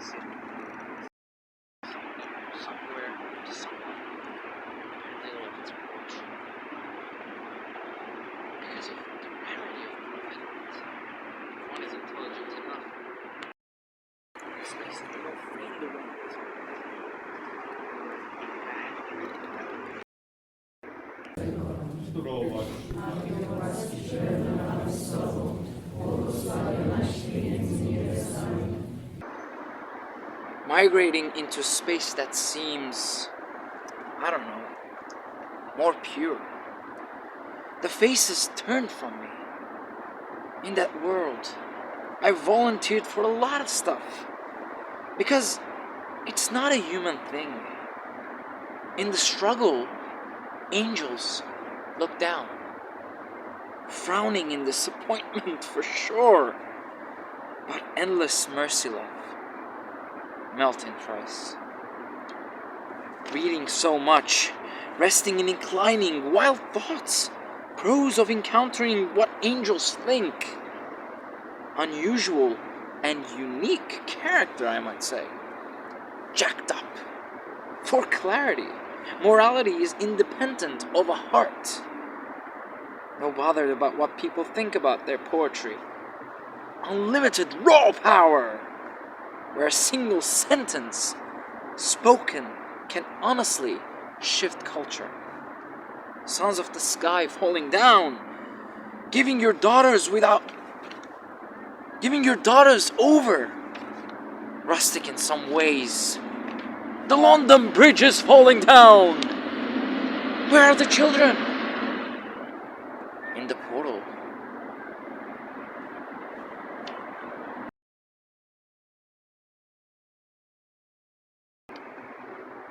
city, somewhere to someone, little of its approach. Because of the rarity of prophet, if one is intelligent enough, this makes it more free in the world. Migrating into space that seems, I don't know, more pure. The faces turned from me. In that world, I volunteered for a lot of stuff. Because it's not a human thing. In the struggle, angels look down, frowning in disappointment for sure, but endless mercy love melt in price. Reading so much, resting and inclining, wild thoughts, prose of encountering what angels think. Unusual and unique character, I might say. Jacked up. For clarity, morality is independent of a heart. No bothered about what people think about their poetry. Unlimited raw power, where a single sentence spoken can honestly shift culture. Sons of the sky falling down, giving your daughters over, rustic in some ways. The London Bridge is falling down. Where are the children? In the portal.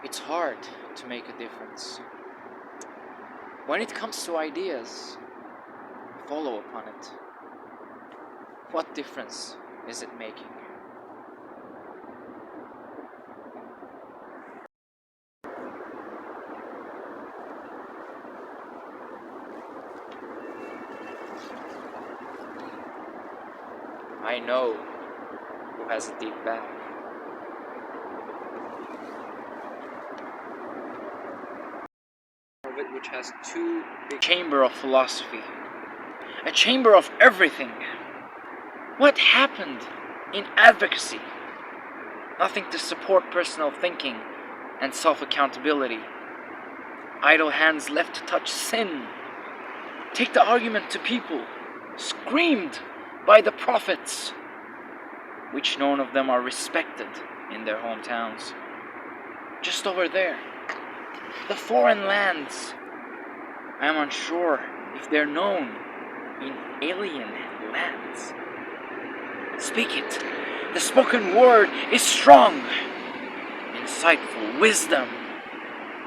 It's hard to make a difference. When it comes to ideas, follow upon it. What difference is it making? I know who has a deep bag. Which has two big chamber of philosophy. A chamber of everything. What happened in advocacy? Nothing to support personal thinking and self-accountability. Idle hands left to touch sin. Take the argument to people, screamed by the prophets, which none of them are respected in their hometowns. Just over there, the foreign lands. I am unsure if they're known in alien lands. Speak it. The spoken word is strong, insightful wisdom,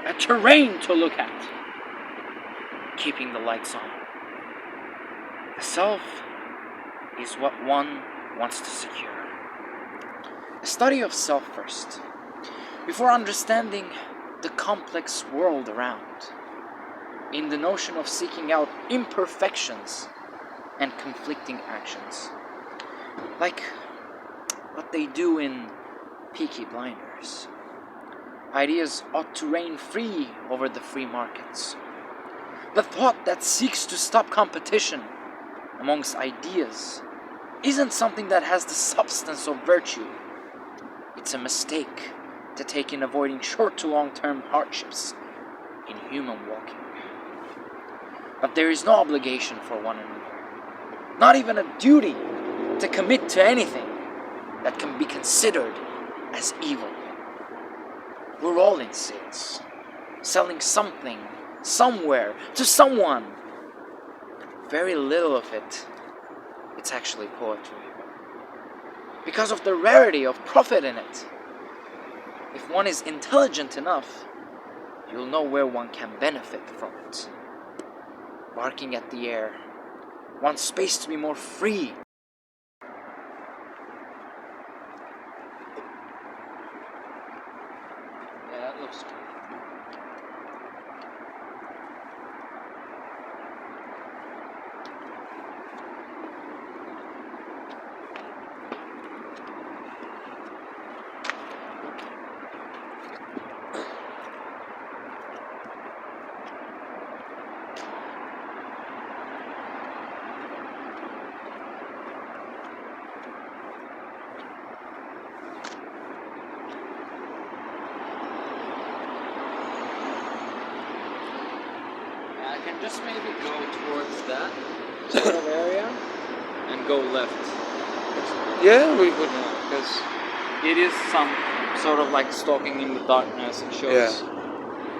a terrain to look at, keeping the lights on. The self is what one wants to secure. A study of self first, before understanding the complex world around, in the notion of seeking out imperfections and conflicting actions, like what they do in Peaky Blinders. Ideas ought to reign free over the free markets. The thought that seeks to stop competition amongst ideas isn't something that has the substance of virtue. It's a mistake to take in avoiding short to long-term hardships in human walking. But there is no obligation for one another, not even a duty to commit to anything that can be considered as evil. We're all in sales, selling something, somewhere, to someone. Very little of it's actually poetry. Because of the rarity of profit in it. If one is intelligent enough, you'll know where one can benefit from it. Barking at the air, wants space to be more free. Yeah, that looks good. Just maybe go towards that sort of area and go left. Yeah, we would. Because it is some sort of like stalking in the darkness. It shows Yeah.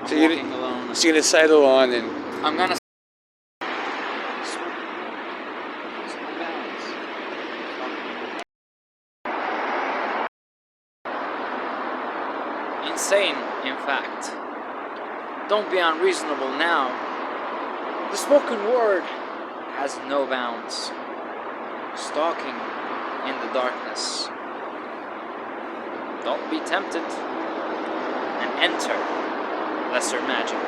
I'm So you're walking alone. So you're gonna say the line and. I'm gonna. Insane, in fact. Don't be unreasonable now. The spoken word has no bounds. Stalking in the darkness. Don't be tempted and enter lesser magic.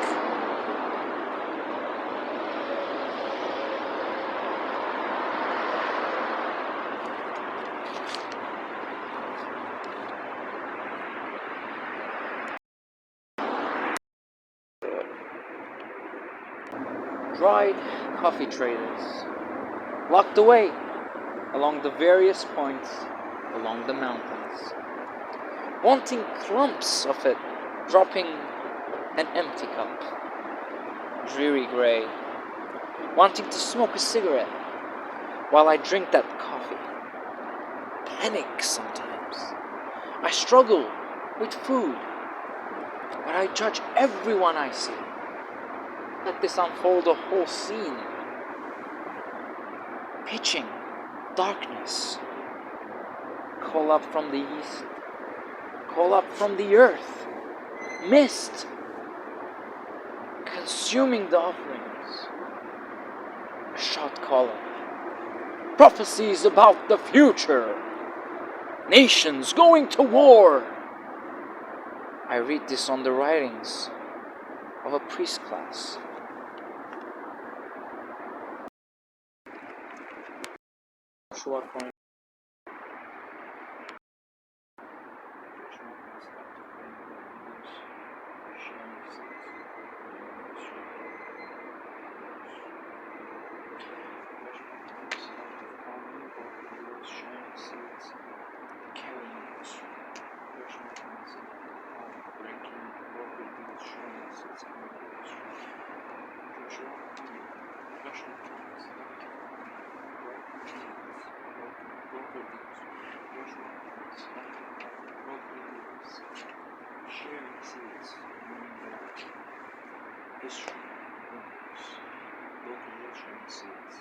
Dried coffee traders, locked away along the various points along the mountains, wanting clumps of it, dropping an empty cup, dreary grey, wanting to smoke a cigarette while I drink that coffee. Panic sometimes. I struggle with food, but I judge everyone I see. Let this unfold a whole scene. Pitching darkness. Call up from the east. Call up from the earth. Mist. Consuming the offerings. A shot caller. Prophecies about the future. Nations going to war. I read this on the writings of a priest class. Joshua Coin. Sharing seeds, history, rumors, local sharing seeds,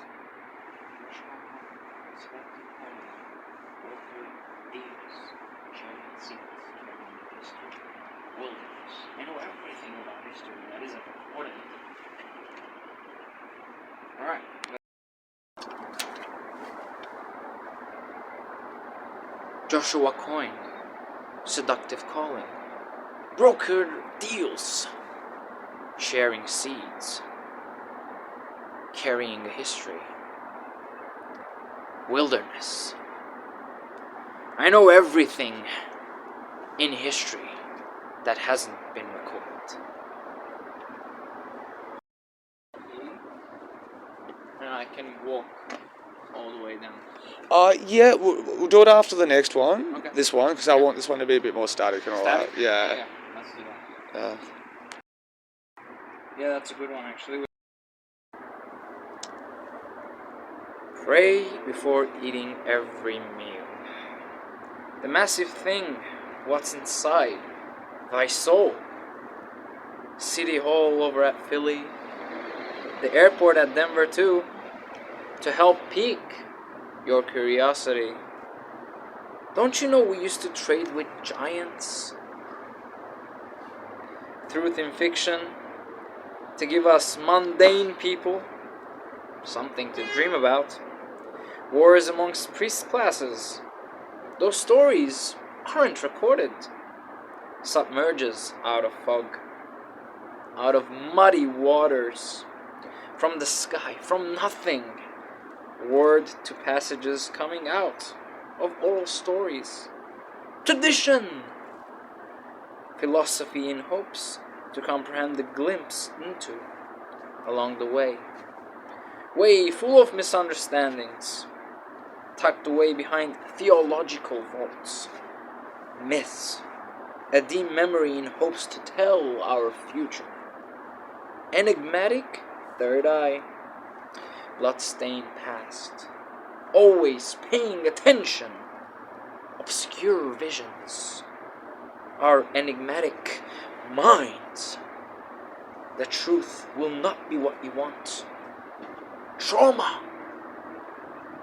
selective quality, local deals, sharing seeds, history, wilderness. I know everything about history that isn't important. Alright. Joshua Coin, seductive calling, brokered deals, sharing seeds, carrying a history, wilderness. I know everything in history that hasn't been recorded. And I can walk all the way down. Yeah, we'll do it after the next one. Okay. This one, because I want this one to be a bit more static and all that. Yeah. Yeah, let's do that. Yeah, that's a good one actually. Pray before eating every meal. The massive thing, what's inside thy soul. City Hall over at Philly, the airport at Denver too, to help pique your curiosity. Don't you know we used to trade with giants? Truth in fiction, to give us mundane people something to dream about. Wars amongst priest classes. Those stories aren't recorded. Submerges out of fog, out of muddy waters, from the sky, from nothing. Word to passages coming out of oral stories. Tradition! Philosophy in hopes to comprehend the glimpse into along the way. Way full of misunderstandings, tucked away behind theological vaults. Myths, a dim memory in hopes to tell our future. Enigmatic third eye. Bloodstained past. Always paying attention. Obscure visions. Our enigmatic minds. The truth will not be what we want. Trauma.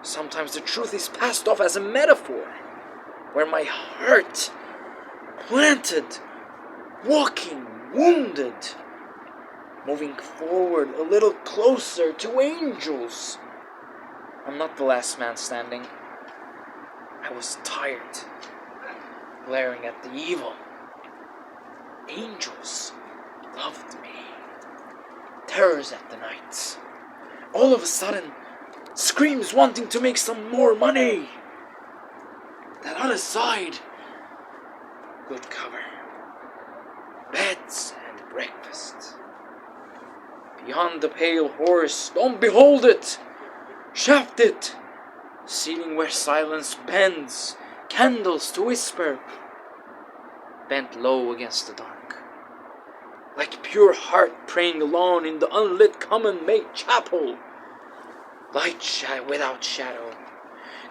Sometimes the truth is passed off as a metaphor, where my heart, planted, walking, wounded, moving forward a little closer to angels. I'm not the last man standing. I was tired, glaring at the evil. Angels loved me. Terrors at the night. All of a sudden, screams wanting to make some more money. That other side, good cover. Beds and breakfast. Beyond the pale horse, don't behold it. Shaft it. Seating where silence bends, candles to whisper. Bent low against the dark. Like pure heart praying alone in the unlit common-made chapel. Light without shadow.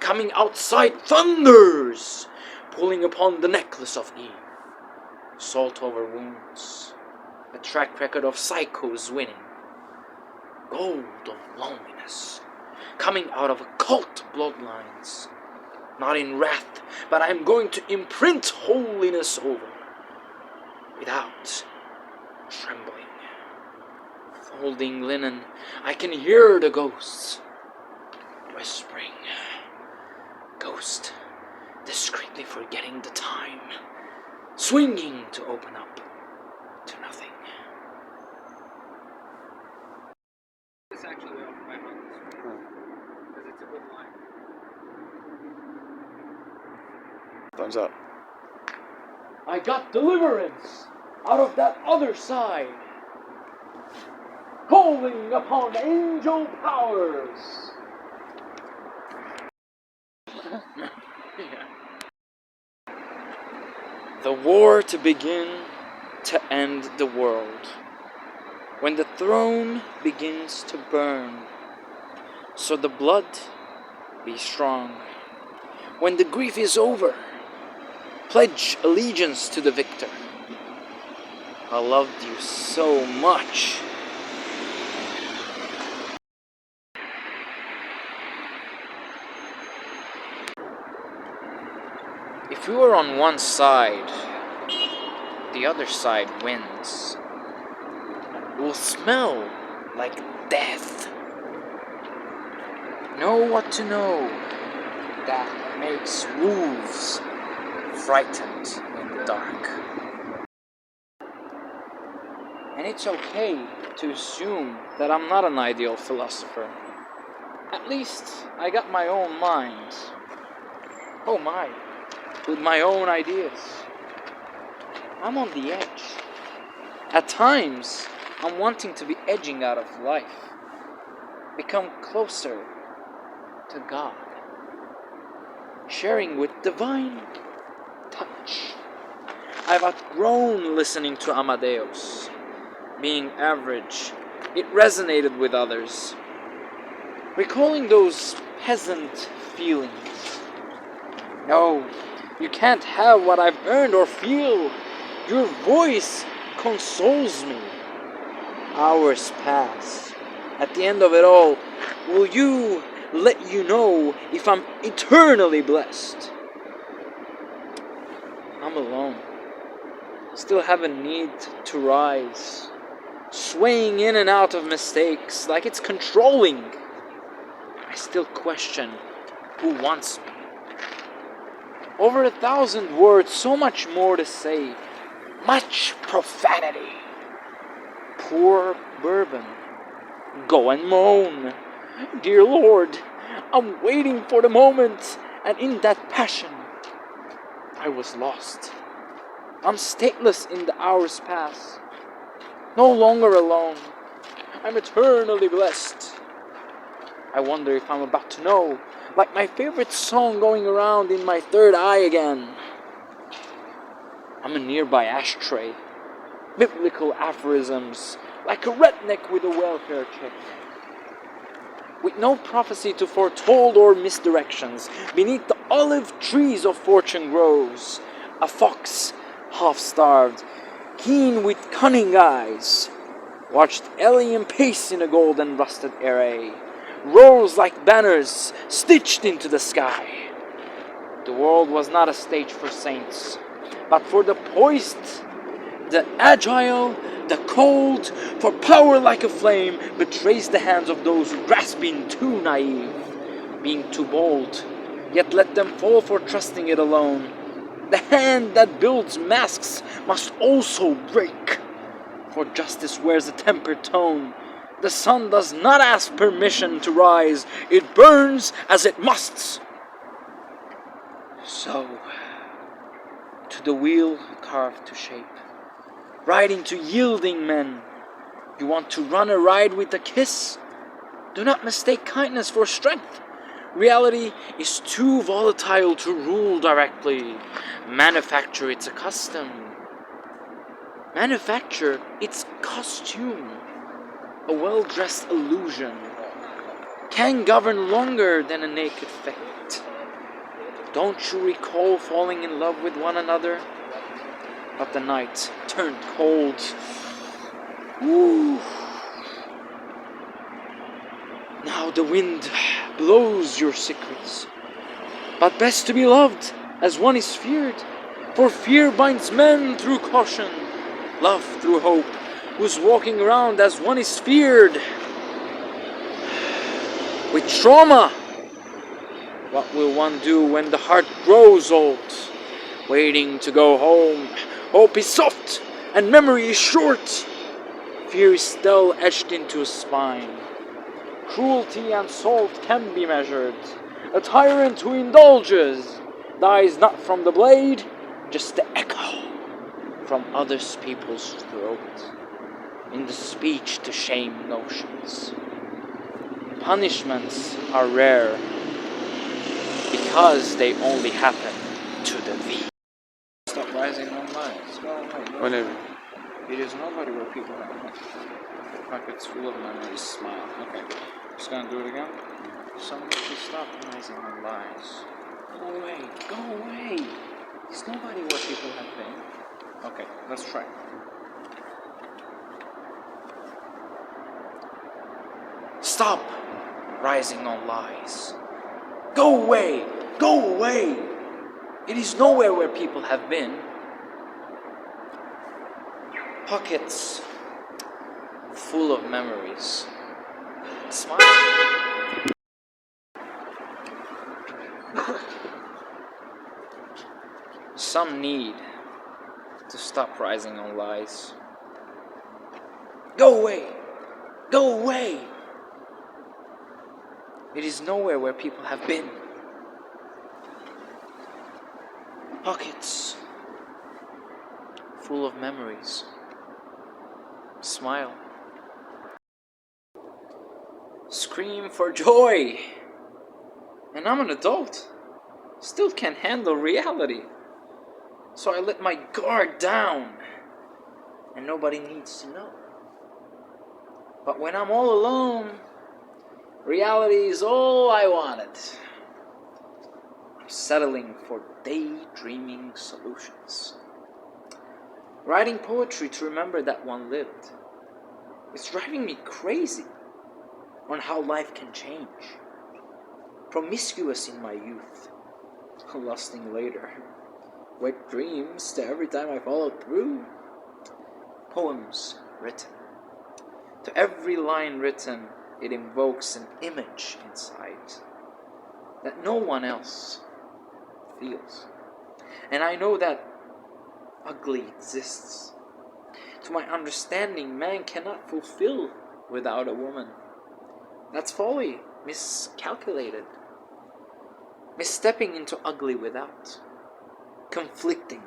Coming outside thunders, pulling upon the necklace of Eve. Salt over wounds. A track record of psychos winning. Gold of loneliness. Coming out of occult bloodlines. Not in wrath, but I am going to imprint holiness over. Without trembling. Folding linen, I can hear the ghosts. Whispering. Ghost, discreetly forgetting the time. Swinging to open up to nothing. It's actually off my hand. Because it's a good line. Thumbs up. I got deliverance out of that other side. Calling upon angel powers. The war to begin to end the world. When the throne begins to burn, so the blood be strong. When the grief is over, pledge allegiance to the victor. I loved you so much. If you are on one side, the other side wins. It will smell like death. Know what to know that makes wolves frightened in the dark. And it's okay to assume that I'm not an ideal philosopher. At least I got my own mind. Oh my, with my own ideas. I'm on the edge. At times, I'm wanting to be edging out of life. Become closer to God. Sharing with divine touch. I've outgrown listening to Amadeus. Being average, it resonated with others. Recalling those peasant feelings. No, you can't have what I've earned or feel. Your voice consoles me. Hours pass. At the end of it all, will you let you know if I'm eternally blessed? I'm alone. Still have a need to rise. Swaying in and out of mistakes like it's controlling. I still question who wants me. Over 1,000 words, so much more to say. Much profanity. Poor bourbon. Go and moan. Dear Lord, I'm waiting for the moment, and in that passion, I was lost. I'm stateless in the hours past. No longer alone. I'm eternally blessed. I wonder if I'm about to know, like my favorite song going around in my third eye again. I'm a nearby ashtray. Biblical aphorisms like a redneck with a welfare check. With no prophecy to foretold or misdirections, beneath the olive trees of fortune grows a fox, half-starved, keen with cunning eyes, watched alien pace in a gold and rusted array, rose like banners stitched into the sky. The world was not a stage for saints, but for the poised, the agile, the cold, for power like a flame betrays the hands of those who grasp being too naive, being too bold, yet let them fall for trusting it alone. The hand that builds masks must also break, for justice wears a tempered tone. The sun does not ask permission to rise, it burns as it must. So, to the wheel carved to shape, riding to yielding men, you want to run a ride with a kiss? Do not mistake kindness for strength. Reality is too volatile to rule directly. Manufacture its custom. Manufacture its costume. A well-dressed illusion can govern longer than a naked fact. Don't you recall falling in love with one another? But the night turned cold. Ooh. Now the wind blows your secrets. But best to be loved as one is feared. For fear binds men through caution, love through hope, who's walking around as one is feared. With trauma, what will one do when the heart grows old? Waiting to go home, hope is soft and memory is short. Fear is still etched into a spine. Cruelty and salt can be measured. A tyrant who indulges dies not from the blade, just the echo from other people's throat. In the speech to shame notions. Punishments are rare because they only happen to the weak. Stop rising online. Go away. Whenever. It is nobody where people have pockets full of memories. Smile. Okay. Just gonna do it again. Someone should stop rising on lies. Go away. Go away. There's nobody where people have been. Okay, let's try. Stop rising on lies. Go away! Go away! It is nowhere where people have been. Pockets full of memories. Smile. Some need to stop rising on lies. Go away! Go away! It is nowhere where people have been. Pockets full of memories. Smile. Scream for joy. And I'm an adult. Still can't handle reality. So I let my guard down. And nobody needs to know. But when I'm all alone, reality is all I wanted. I'm settling for daydreaming solutions. Writing poetry to remember that one lived. It's driving me crazy on how life can change. Promiscuous in my youth, lusting later. Wet dreams to every time I followed through. Poems written. To every line written, it invokes an image inside that no one else feels. And I know that ugly exists. To my understanding, man cannot fulfill without a woman. That's folly, miscalculated. Misstepping into ugly without. Conflicting.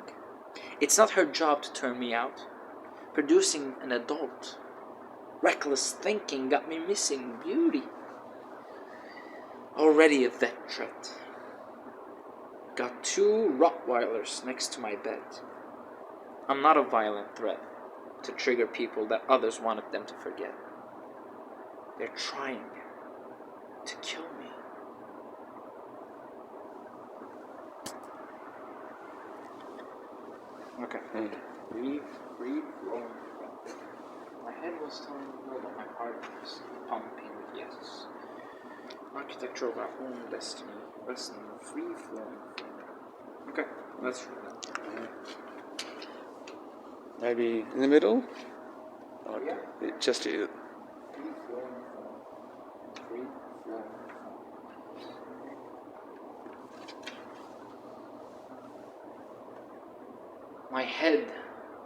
It's not her job to turn me out. Producing an adult. Reckless thinking got me missing beauty. Already a vet threat. Got 2 Rottweilers next to my bed. I'm not a violent threat. to trigger people that others wanted them to forget. They're trying to kill me. Okay. Free flowing. My head was telling me no, but my heart was pumping yes. Architecture of our own destiny. Wrestling, free flowing. Okay, let's read that. Maybe in the middle? Oh, Yeah. Just here. Free flowing. Free flowing. My head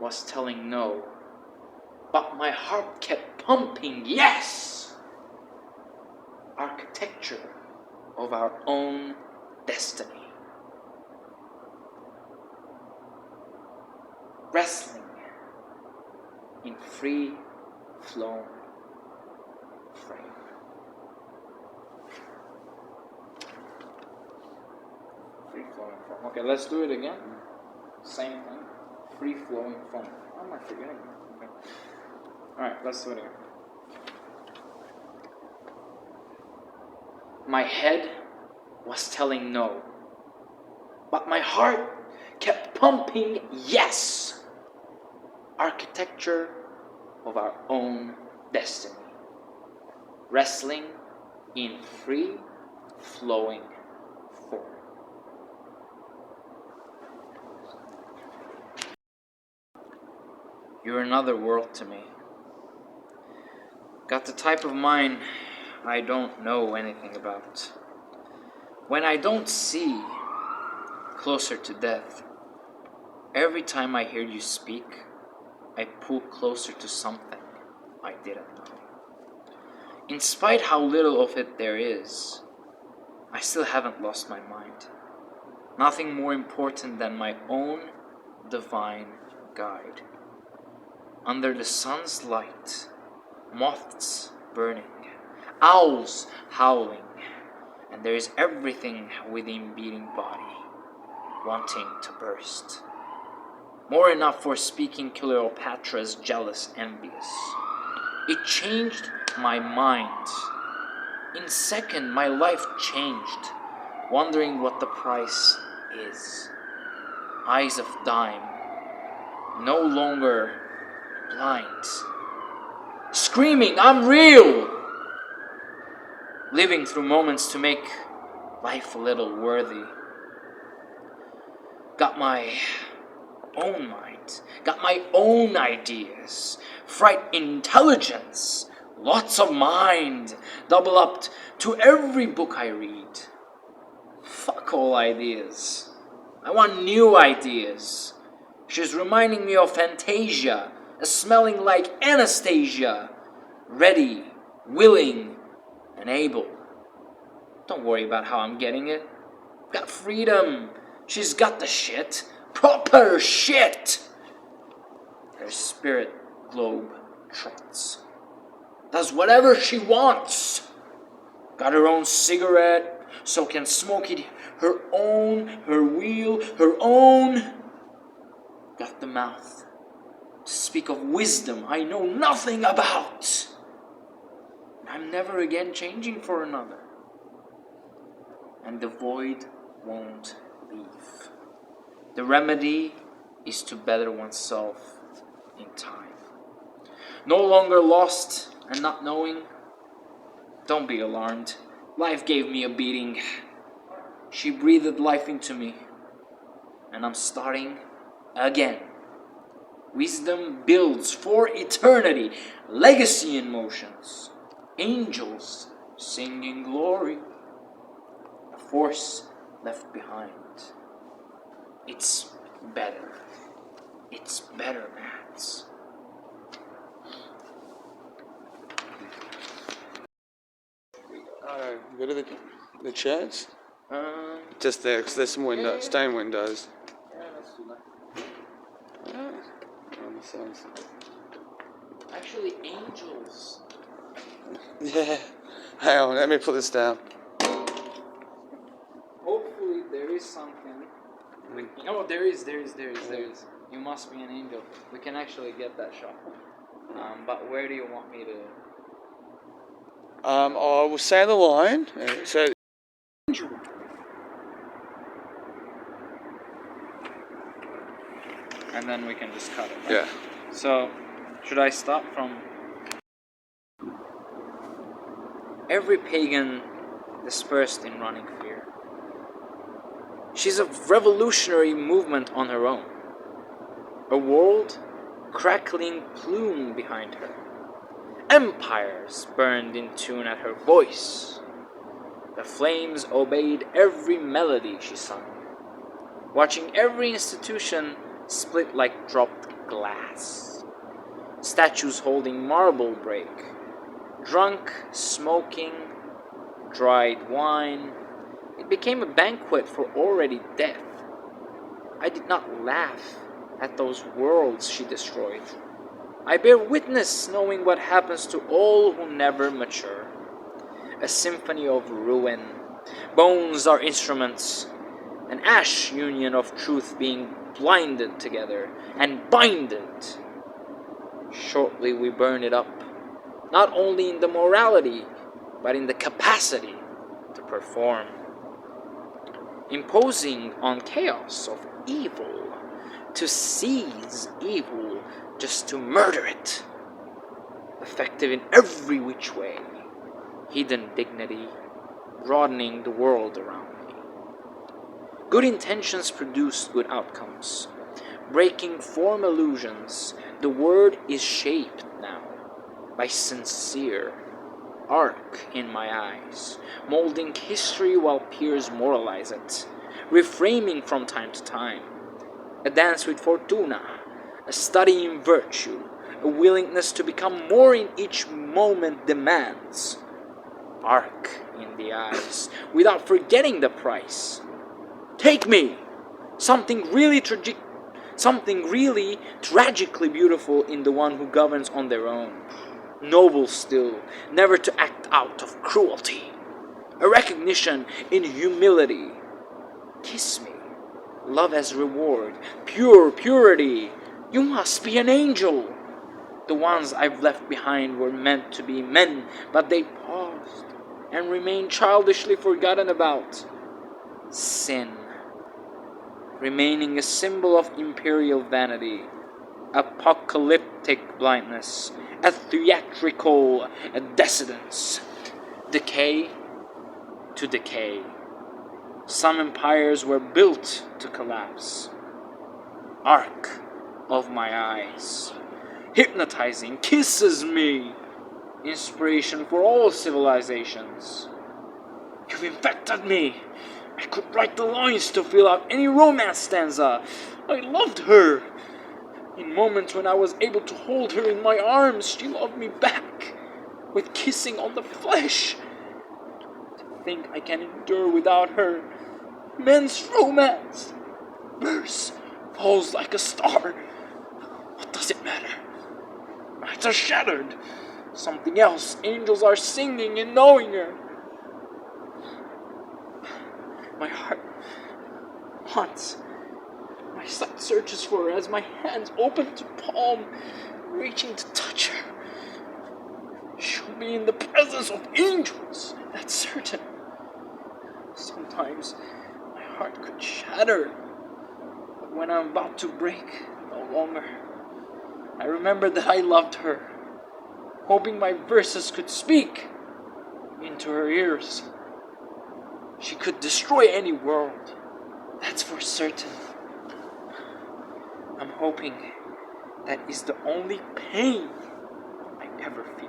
was telling no, but my heart kept pumping yes. Architecture of our own destiny. Wrestling in free flowing frame. Free flowing foam. Okay, let's do it again. Same thing. Free flowing foam. How am I forgetting? Okay. Alright, let's do it again. My head was telling no, but my heart kept pumping yes. Architecture of our own destiny. Wrestling in free flowing form. You're another world to me. Got the type of mind I don't know anything about. When I don't see closer to death, every time I hear you speak, I pull closer to something I didn't know. In spite how little of it there is, I still haven't lost my mind. Nothing more important than my own divine guide. Under the sun's light, moths burning, owls howling, and there is everything within beating body, wanting to burst. More enough for speaking Cleopatra's jealous envious. It changed my mind. In a second, my life changed, wondering what the price is. Eyes of dime, no longer blind. Screaming, I'm real! Living through moments to make life a little worthy. Got my own mind, got my own ideas, fright intelligence, lots of mind, double up to every book I read. Fuck all ideas. I want new ideas. She's reminding me of Fantasia, smelling like Anastasia, ready, willing, and able. Don't worry about how I'm getting it. Got freedom. She's got the shit. Proper shit. Her spirit globe trots. Does whatever she wants. Got her own cigarette, so can smoke it her own, her wheel, her own. Got the mouth to speak of wisdom I know nothing about. I'm never again changing for another. And the void won't leave. The remedy is to better oneself in time. No longer lost and not knowing. Don't be alarmed. Life gave me a beating. She breathed life into me. And I'm starting again. Wisdom builds for eternity. Legacy in motions. Angels singing glory. A force left behind. It's better. It's better, Mats. Go to the church? Just there, because there's some windows, stone windows. Yeah, let's do that. On the sides. Actually, angels. Yeah. Hang on, let me put this down. Hopefully there is something. Oh, there is. You must be an angel. We can actually get that shot. But where do you want me to... I will say the line. So. And then we can just cut it. Right? Yeah. So, should I stop from... Every pagan dispersed in running fear. She's a revolutionary movement on her own. A world crackling plume behind her. Empires burned in tune at her voice. The flames obeyed every melody she sung, watching every institution split like dropped glass. Statues holding marble break, drunk, smoking, dried wine. It became a banquet for already death. I did not laugh at those worlds she destroyed. I bear witness knowing what happens to all who never mature. A symphony of ruin. Bones are instruments. An ash union of truth being blinded together and binded. Shortly we burn it up, not only in the morality, but in the capacity to perform. Imposing on chaos of evil, to seize evil just to murder it. Effective in every which way. Hidden dignity, broadening the world around me. Good intentions produce good outcomes. Breaking form illusions, the word is shaped now by sincere arc in my eyes, molding history while peers moralize it, reframing from time to time. A dance with Fortuna, a study in virtue, a willingness to become more in each moment demands. Arc in the eyes, without forgetting the price. Take me! Something really tragically beautiful in the one who governs on their own. Noble still, never to act out of cruelty. A recognition in humility. Kiss me. Love as reward. Pure purity. You must be an angel. The ones I've left behind were meant to be men, but they paused and remained childishly forgotten about. Sin. Remaining a symbol of imperial vanity. Apocalyptic blindness. A theatrical decadence. Decay to decay. Some empires were built to collapse. Arc of my eyes. Hypnotizing, kisses me. Inspiration for all civilizations. You've infected me. I could write the lines to fill out any romance stanza. I loved her. In moments when I was able to hold her in my arms, she loved me back, with kissing on the flesh. To think I can endure without her. Men's romance. Bursts, falls like a star. What does it matter? Nights are shattered. Something else. Angels are singing and knowing her. My heart haunts. My sight searches for her as my hands open to palm, reaching to touch her. She'll be in the presence of angels, that's certain. Sometimes my heart could shatter, but when I'm about to break, no longer. I remember that I loved her, hoping my verses could speak into her ears. She could destroy any world, that's for certain. I'm hoping that is the only pain I ever feel.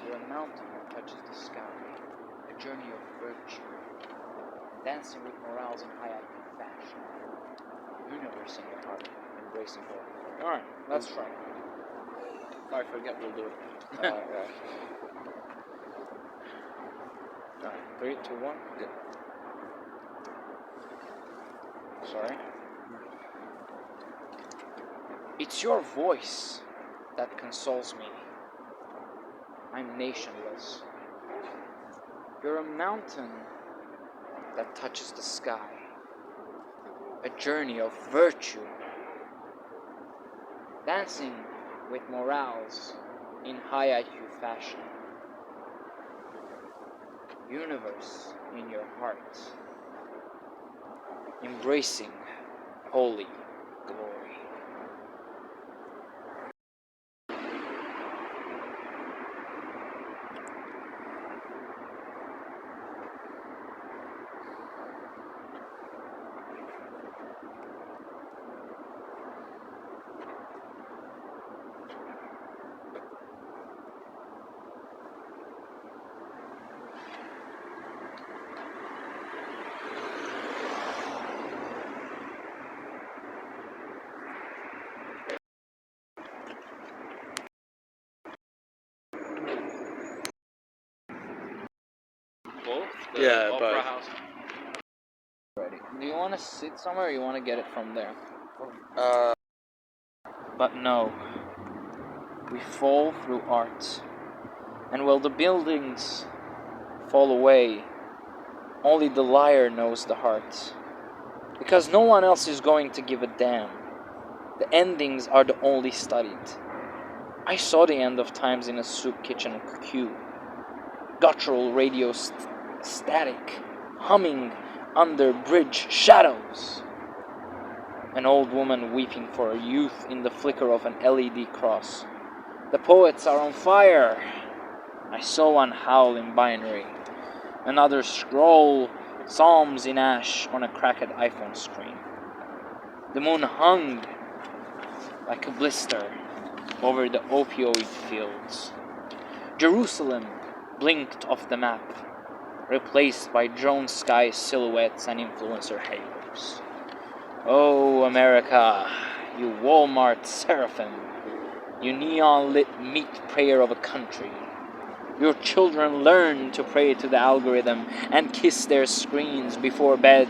You're a mountain that touches the sky, a journey of virtue, dancing with morals in high-acting fashion, universe in your heart, embracing her. Alright, let's try. If I forget, we'll do it. Alright. 3, 2, 1. Yeah. Sorry. It's your voice that consoles me. I'm nationless. You're a mountain that touches the sky. A journey of virtue. Dancing with morals in high IQ fashion. Universe in your heart. Embracing holy glory. Both? The Yeah, opera both. house. Ready. Do you want to sit somewhere or you want to get it from there? But no. We fall through art. And while the buildings fall away, only the liar knows the heart. Because no one else is going to give a damn. The endings are the only studied. I saw the end of times in a soup kitchen queue. Guttural radio static, humming under bridge shadows. An old woman weeping for a youth in the flicker of an LED cross. The poets are on fire. I saw one howl in binary. Another scroll psalms in ash on a cracked iPhone screen. The moon hung like a blister over the opioid fields. Jerusalem blinked off the map, replaced by drone sky silhouettes and influencer halos. Oh, America, you Walmart seraphim, you neon-lit meat prayer of a country. Your children learn to pray to the algorithm and kiss their screens before bed.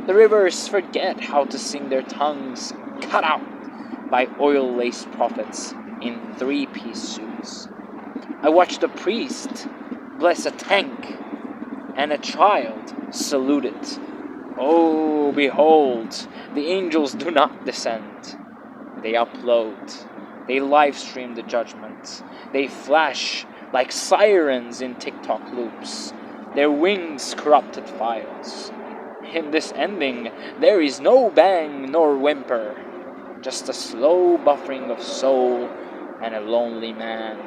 The rivers forget how to sing their tongues cut out by oil-laced prophets in three-piece suits. I watched a priest bless a tank and a child salute it. Oh, behold, the angels do not descend. They upload. They live stream the judgment. They flash like sirens in TikTok loops. Their wings corrupted files. In this ending, there is no bang nor whimper, just a slow buffering of soul and a lonely man,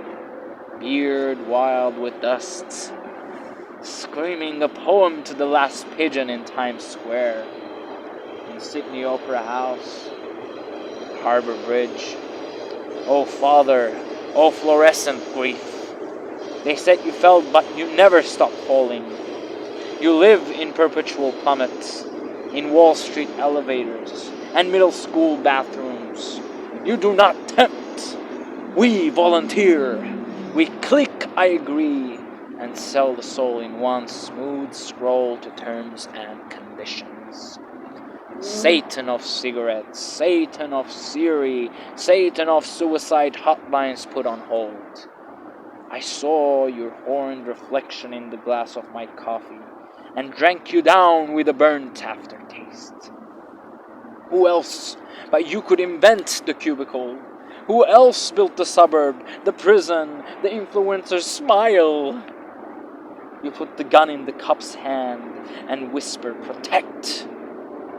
beard wild with dust, screaming a poem to the last pigeon in Times Square, in Sydney Opera House, Harbour Bridge. Oh Father, oh fluorescent grief. They said you fell, but you never stopped falling. You live in perpetual plummets, in Wall Street elevators, and middle school bathrooms. You do not tempt. We volunteer. We click I agree, and sell the soul in one smooth scroll to terms and conditions. Satan of cigarettes, Satan of Siri, Satan of suicide hotlines put on hold. I saw your horned reflection in the glass of my coffee and drank you down with a burnt aftertaste. Who else but you could invent the cubicle? Who else built the suburb, the prison, the influencer's smile? You put the gun in the cop's hand and whisper, protect.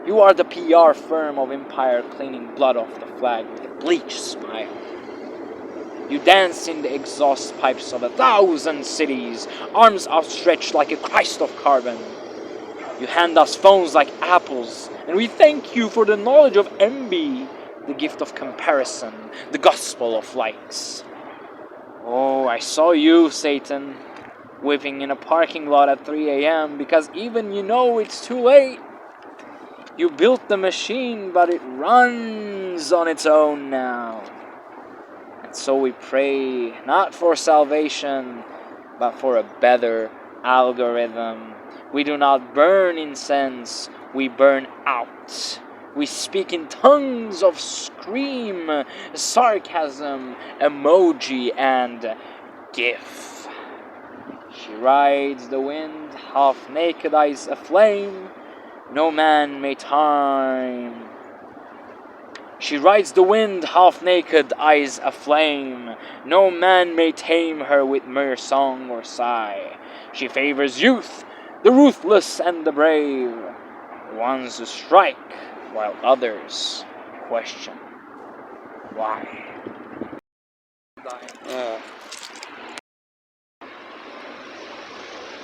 You are the PR firm of empire cleaning blood off the flag with a bleached smile. You dance in the exhaust pipes of 1,000 cities, arms outstretched like a Christ of carbon. You hand us phones like apples, and we thank you for the knowledge of envy, the gift of comparison, the gospel of likes. Oh, I saw you, Satan, whipping in a parking lot at 3 a.m. because even you know it's too late. You built the machine, but it runs on its own now. And so we pray, not for salvation, but for a better algorithm. We do not burn incense, we burn out. We speak in tongues of scream, sarcasm, emoji, and GIF. She rides the wind, half naked, eyes aflame. No man may time. She rides the wind, half naked, eyes aflame. No man may tame her with mere song or sigh. She favors youth, the ruthless and the brave, ones who strike while others question why. Yeah.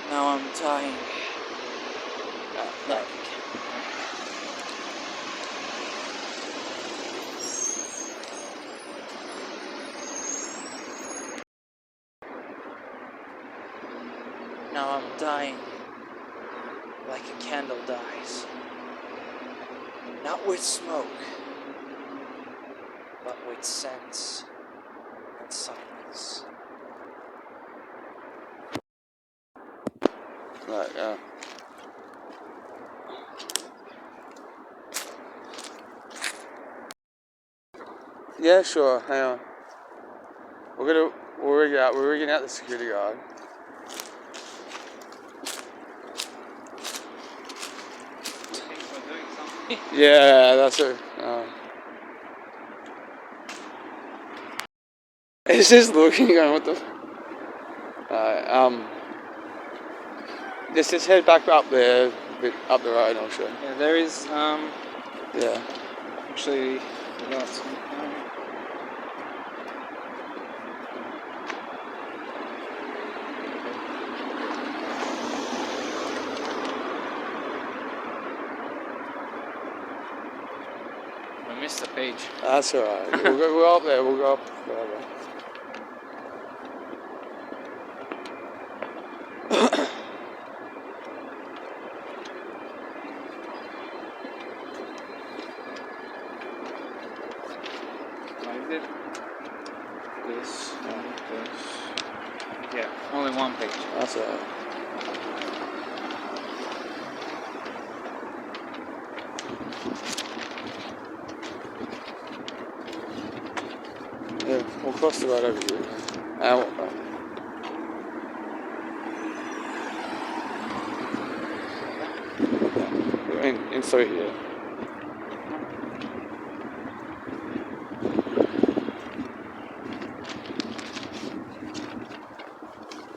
Now I'm dying. No. Now I'm dying like a candle dies. Not with smoke, but with sense and silence. Right, yeah. Yeah, sure, hang on. We're rigging out the security guard. Yeah, that's it. It's just looking going, what the just head back up there, a bit up the road, I'll show you. Yeah, there is, Yeah. actually, forgot some. I missed the page. That's alright. We'll go up there, we'll go up further. I did this and this. Yeah, only one page. That's alright. Yeah, we'll cross the road over here. And walk back. In through here.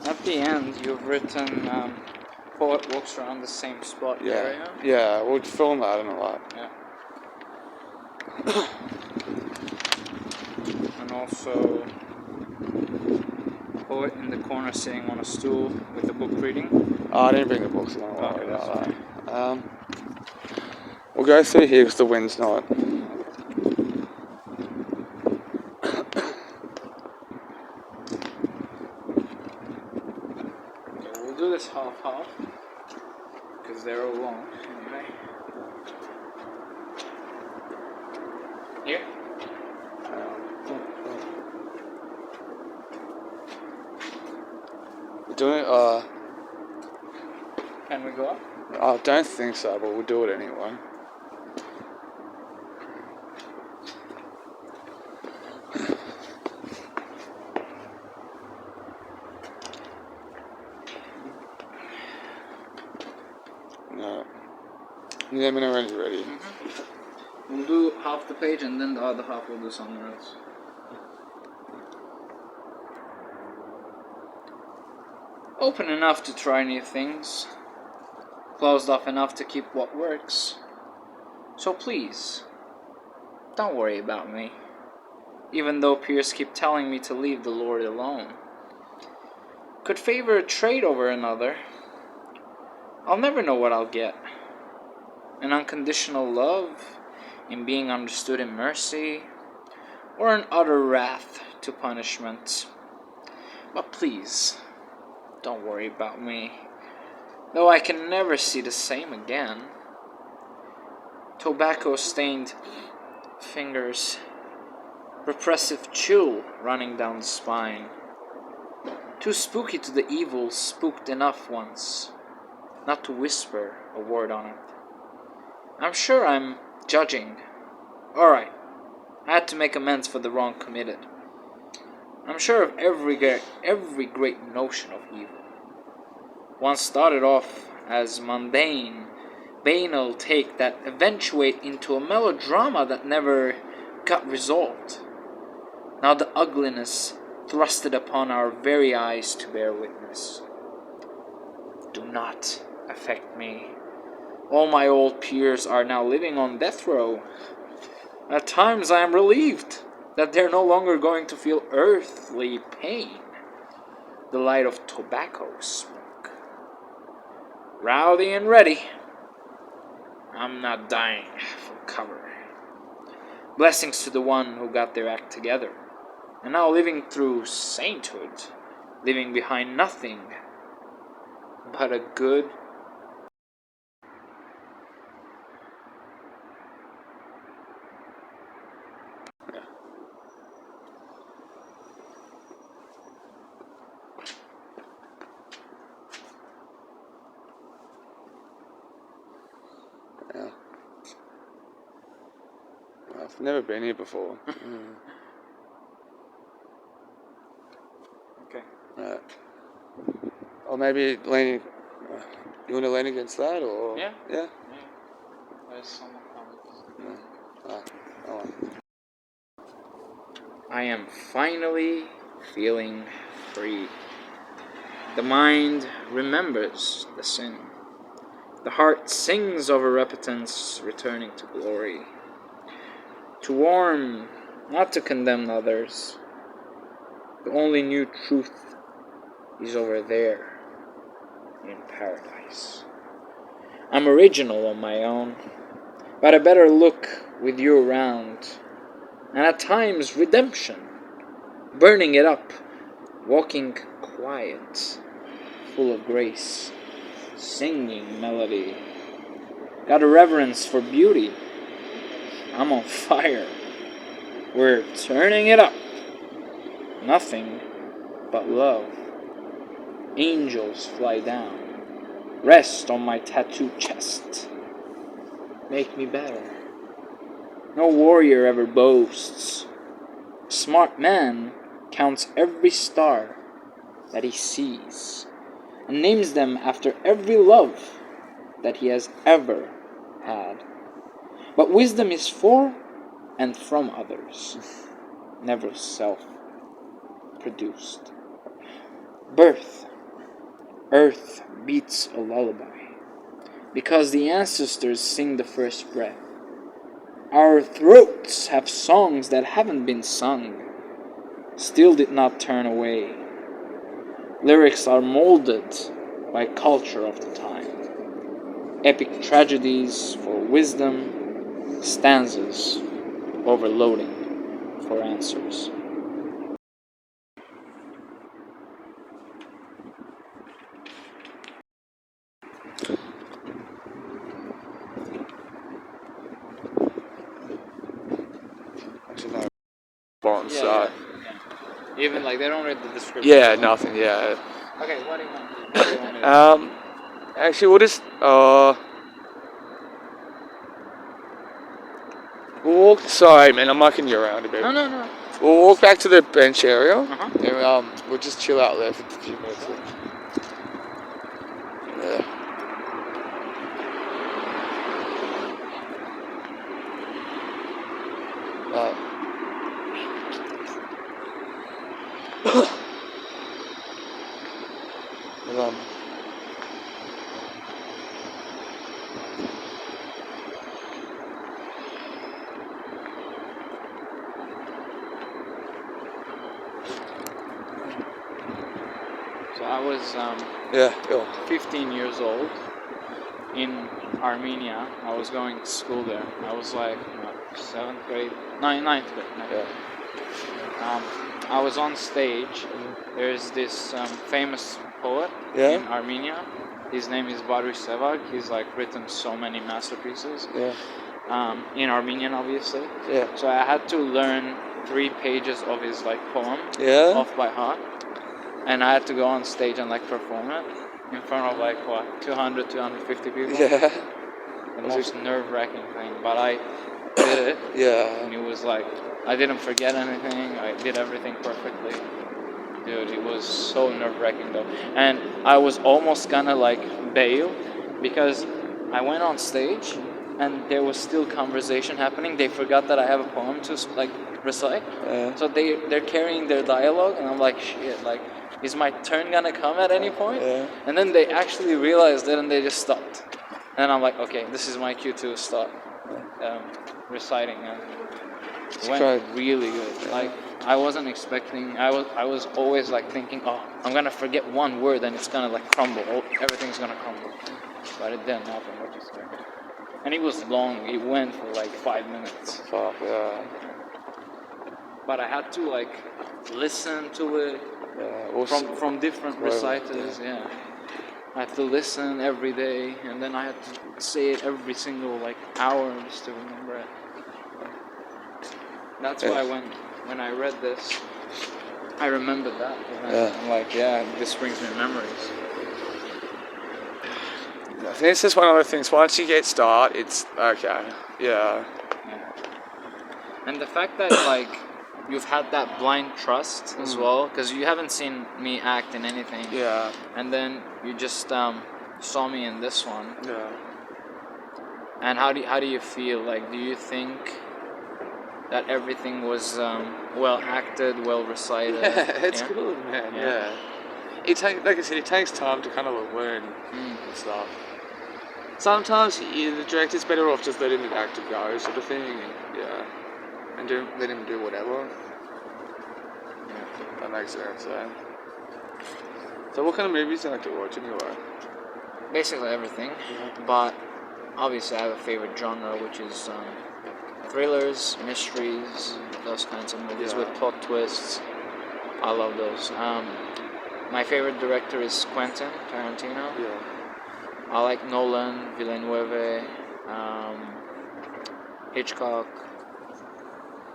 At the end, you've written poet walks around the same spot area. Yeah, we'll film that in a lot. Yeah. And also, poet in the corner sitting on a stool with a book reading. Oh, I didn't bring the books, don't worry Okay, about that. We'll go through here because the wind's not. Okay, we'll do this half-half because they're all long anyway. Here? We're doing it, Can we go up? I don't think so, but we'll do it anyway. No. Let me know when you're ready. We'll do half the page and then the other half we'll do somewhere else. Open enough to try new things. Closed off enough to keep what works. So please, don't worry about me. Even though peers keep telling me to leave the Lord alone. Could favor a trade over another. I'll never know what I'll get. An unconditional love, in being understood in mercy, or an utter wrath to punishment. But please, don't worry about me, though I can never see the same again. Tobacco-stained fingers, repressive chill running down the spine. Too spooky to the evil, spooked enough once, not to whisper a word on it. I'm sure I'm judging. Alright, I had to make amends for the wrong committed. I'm sure of every great notion of evil. Once started off as mundane, banal take that eventuate into a melodrama that never got resolved. Now the ugliness thrusted upon our very eyes to bear witness. Do not affect me. All my old peers are now living on death row. At times I am relieved that they're no longer going to feel earthly pain, the light of tobacco smoke. Rowdy and ready. I'm not dying for cover. Blessings to the one who got their act together, and now living through sainthood, leaving behind nothing but a good. Yeah. I've never been here before. Okay. Or maybe leaning. You want to lean against that, or Yeah. Yeah. There's some comments. Oh. I am finally feeling free. The mind remembers the sin. The heart sings over repentance returning to glory. To warn, not to condemn others. The only new truth is over there in paradise. I'm original on my own, but a better look with you around, and at times redemption, burning it up, walking quiet, full of grace, singing melody. Got a reverence for beauty. I'm on fire. We're turning it up. Nothing but love. Angels fly down. Rest on my tattooed chest. Make me better. No warrior ever boasts. A smart man counts every star that he sees and names them after every love that he has ever had. But wisdom is for and from others, never self-produced. Earth beats a lullaby, because the ancestors sing the first breath. Our throats have songs that haven't been sung, still did not turn away. Lyrics are molded by culture of the time. Epic tragedies for wisdom, stanzas overloading for answers. Actually, no. Bottom side. Yeah. Even like they don't read the description. Yeah, nothing. Yeah. Okay, what do you want? Actually, we'll just we'll walk. Sorry, man, I'm mucking you around a bit. No. We'll walk back to the bench area, Uh-huh. and we'll just chill out there for a few minutes. Yeah. So I was 15 years old in Armenia. I was going to school there. I was like ninth grade. Yeah. I was on stage. There's this famous poet in Armenia. His name is Boris Sevag. He's like written so many masterpieces. Yeah. In Armenian, obviously. Yeah. So I had to learn 3 pages of his like poem Yeah. off by heart. and I had to go on stage and like perform it in front of like 200, 250 people. Yeah. The most nerve-wracking thing, but I did it. Yeah. And it was like, I didn't forget anything. I did everything perfectly. Dude, it was so nerve-wracking though. And I was almost gonna like bail because I went on stage and there was still conversation happening. They forgot that I have a poem to like recite. So they're carrying their dialogue and I'm like, shit, like, is my turn gonna come at any point? And then they actually realized it and they just stopped. And I'm like, okay, this is my cue to start reciting. And it went really good. Like, I wasn't expecting. I was always like thinking, oh, I'm gonna forget one word and it's gonna like crumble. Everything's gonna crumble. But it didn't happen. What you said. And it was long. It went for like 5 minutes. Fuck yeah. But I had to like listen to it from different reciters. Yeah. I had to listen every day, and then I had to say it every single like hour just to remember it. That's why when I read this, I remembered that. I'm like, yeah, this brings me memories. I think it's just one of the things. Once you get started, it's okay. Yeah. And the fact that like you've had that blind trust as well, because you haven't seen me act in anything. Yeah. And then you just saw me in this one. Yeah. And how do you feel? Like, do you think that everything was well acted, well recited? Yeah, it's good, man. Yeah. It like I said, it takes time to kind of learn and stuff. Sometimes the director's better off just letting the actor go, sort of thing. And let him do whatever. Yeah, that makes sense. So what kind of movies do you like to watch anyway? Basically everything, but obviously I have a favorite genre, which is thrillers, mysteries, those kinds of movies with plot twists. I love those. My favorite director is Quentin Tarantino. Yeah. I like Nolan, Villeneuve, Hitchcock.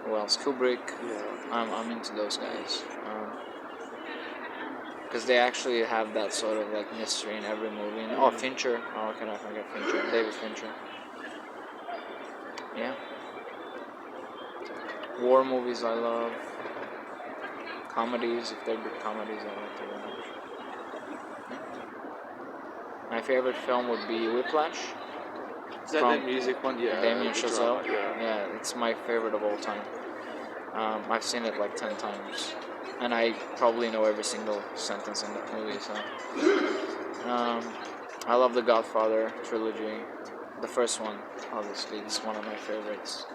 Who else? Kubrick. Yeah. I'm into those guys. Because they actually have that sort of like mystery in every movie. And, Fincher. Oh, can I forget Fincher? David Fincher. Yeah. War movies I love. Comedies, if they're good comedies, I like to watch. Yeah. My favorite film would be Whiplash. Is that the music one? Yeah. Damien Chazelle. Yeah, it's my favorite of all time. I've seen it like 10 times. And I probably know every single sentence in that movie, so. I love the Godfather trilogy. The first one, obviously, is one of my favorites.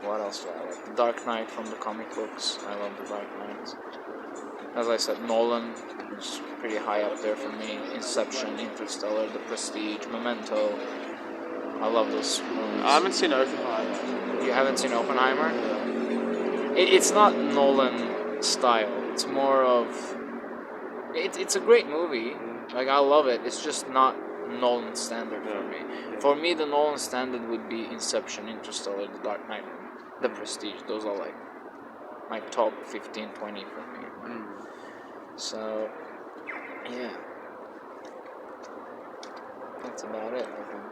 What else do I like? The Dark Knight from the comic books. I love the Dark Knight. As I said, Nolan is pretty high up there for me. Inception, Interstellar, The Prestige, Memento. I love those movies. I haven't seen Oppenheimer. You haven't seen Oppenheimer? It's not Nolan style. It's more of... It's a great movie. Like, I love it. It's just not Nolan standard for me. For me, the Nolan standard would be Inception, Interstellar, The Dark Knight, The Prestige. Those are like my top 15, 20 for me. So, yeah. That's about it, I think.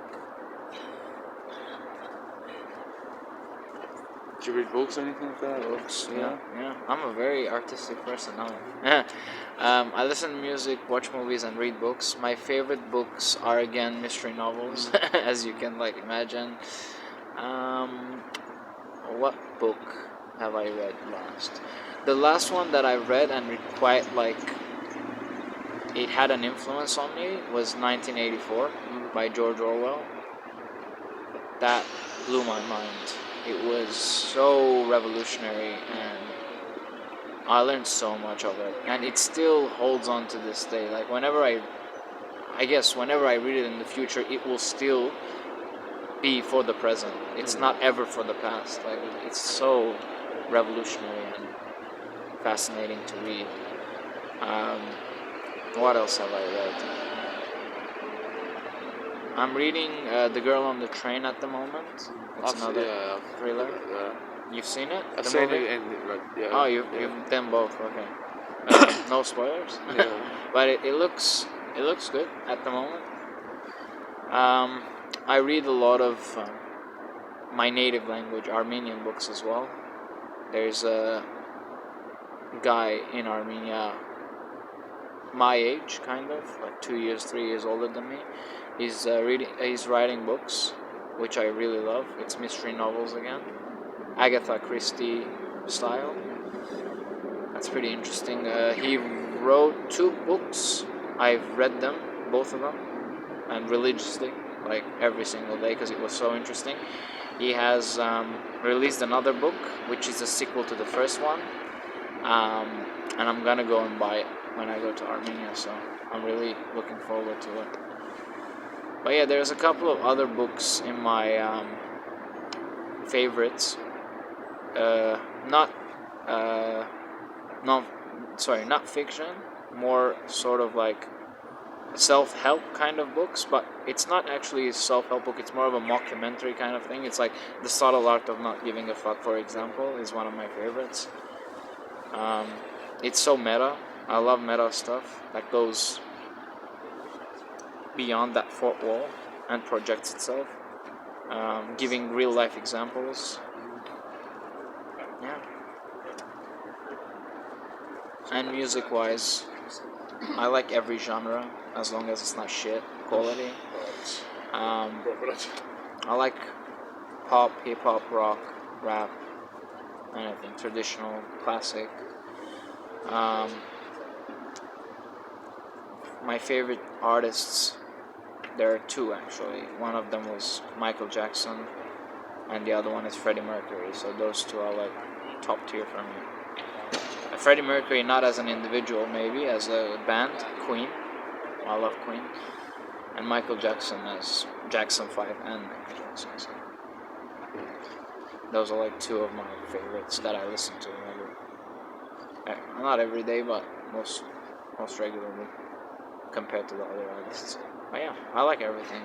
Do you read books or anything like that? Books, yeah. I'm a very artistic person now. I listen to music, watch movies, and read books. My favorite books are, again, mystery novels, as you can, like, imagine. What book have I read last? The last one that I read and quite, like, it had an influence on me was 1984 by George Orwell. That blew my mind. It was so revolutionary and I learned so much of it. And it still holds on to this day. Like whenever I read it in the future, it will still be for the present. It's not ever for the past. Like it's so revolutionary and fascinating to read. What else have I read? I'm reading The Girl on the Train at the moment. It's another thriller. You've seen it? I've seen it and Oh, you've done both. Okay. No spoilers. Yeah. But it looks good at the moment. I read a lot of my native language Armenian books as well. There's a guy in Armenia my age, kind of, like 2 years, 3 years older than me. He's writing books, which I really love. It's mystery novels again, Agatha Christie style. That's pretty interesting. He wrote 2 books. I've read them, both of them, and religiously, like every single day, because it was so interesting. He has released another book, which is a sequel to the first one, and I'm gonna go and buy it when I go to Armenia. So I'm really looking forward to it. But yeah, there's a couple of other books in my favorites. Not not fiction, more sort of like self-help kind of books, but it's not actually a self-help book, it's more of a mockumentary kind of thing. It's like The Subtle Art of Not Giving a Fuck, for example, is one of my favorites. It's so meta. I love meta stuff that goes beyond that fourth wall and projects itself, giving real life examples. Yeah. And music wise, I like every genre as long as it's not shit quality. I like pop, hip hop, rock, rap, anything traditional, classic. My favorite artists, there are 2 actually. One of them was Michael Jackson, and the other one is Freddie Mercury. So those 2 are like top tier for me. Freddie Mercury, not as an individual, maybe as a band, Queen. I love Queen. And Michael Jackson as Jackson 5 and Michael Jackson. So those are like 2 of my favorites that I listen to not every day, but most regularly compared to the other artists. But yeah, I like everything.